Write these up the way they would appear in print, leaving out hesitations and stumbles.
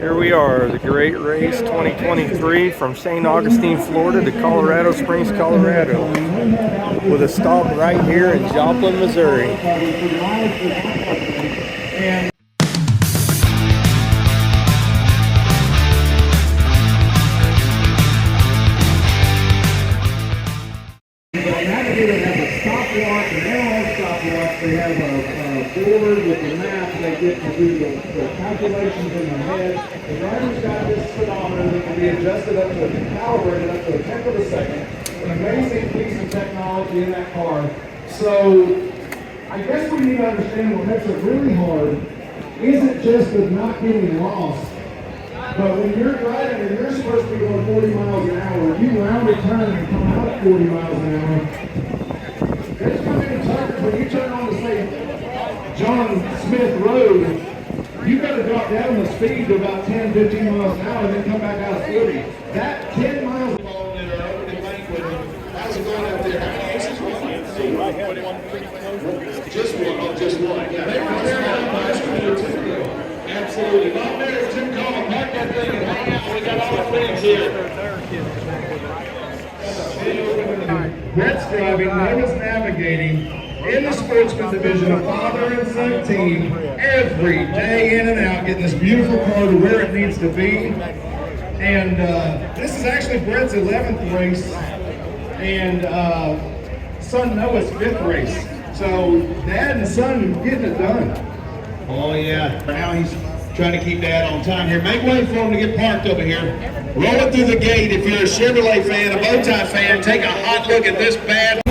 Here we are, the Great Race 2023 from St. Augustine, Florida to Colorado Springs, Colorado, with a stop right here in Joplin, Missouri. The navigator has a stopwatch, an analog stopwatch. They have a board with the map. They get to do the calculations in their head. The driver's got this speedometer that can be adjusted up to, calibrated up to a tenth of a second. An amazing piece of technology in that car. So I guess we need to understand what makes it really hard isn't just with not getting lost. But when you're driving and you're supposed to be going 40 miles an hour, if you round a turn and come out at 40 miles an hour, there's so many times when you turn on to say John Smith Road, you got to drop down the speed to about 10, 15 miles an hour and then come back out at 40. That 10 miles that are open and banquet, how's it going out there? How many aces? I had one pretty close. Just one. Oh, just one. Yeah, they were tearing out last year too. Absolutely. Not there, Tim Collins. Park that thing and hang out. We got all our friends here. Brett's driving, Noah's navigating in the sportsman division, a father and son team, every day in and out, getting this beautiful car to where it needs to be. And this is actually Brett's 11th race and son Noah's 5th race. So dad and son getting it done. Oh yeah, now he's trying to keep Dad on time here. Make way for him to get parked over here. Roll it through the gate if you're a Chevrolet fan, a Bowtie fan. Take a hot look at this bad.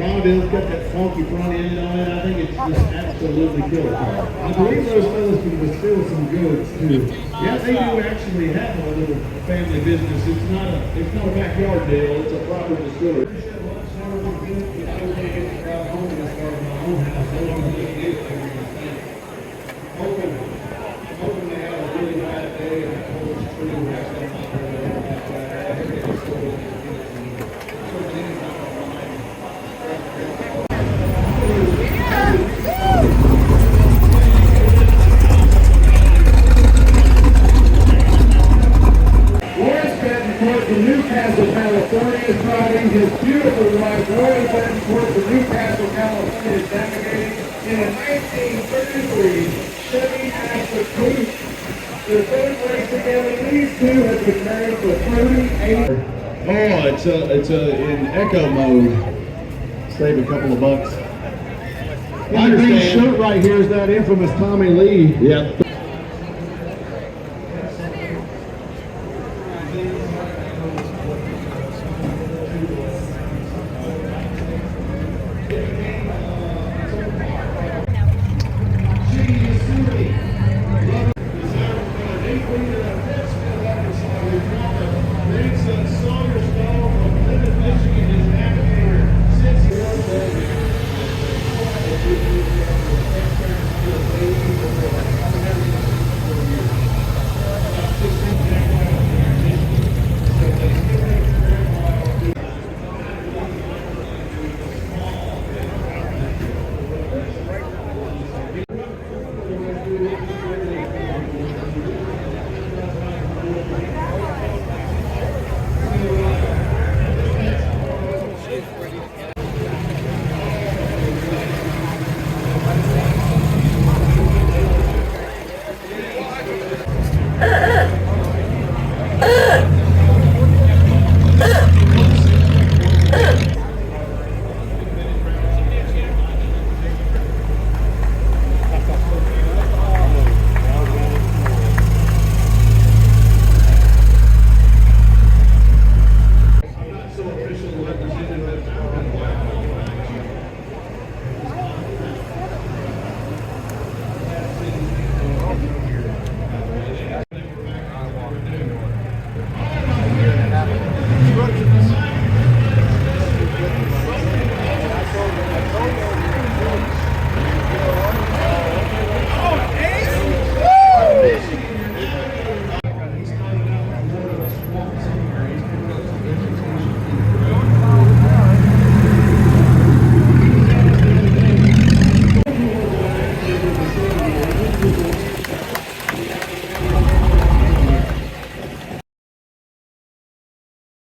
Bonneville's got that funky front end on it. I think it's just absolutely killer. I believe those fellas can distill some goods too. Yeah, they do actually have a little family business. It's not a backyard deal. It's a proper distillery. Hoping they have a really bad day and I hope it's true. From Newcastle, California, is driving his beautiful wife, Roy Betancourt, from Newcastle, California, is navigating in a 1933 Chevy Astra Coupe. Their third race together, these two have been married for 38 years. Oh, it's in echo mode. Save a couple of bucks. My green shirt right here is that infamous Tommy Lee. Yep.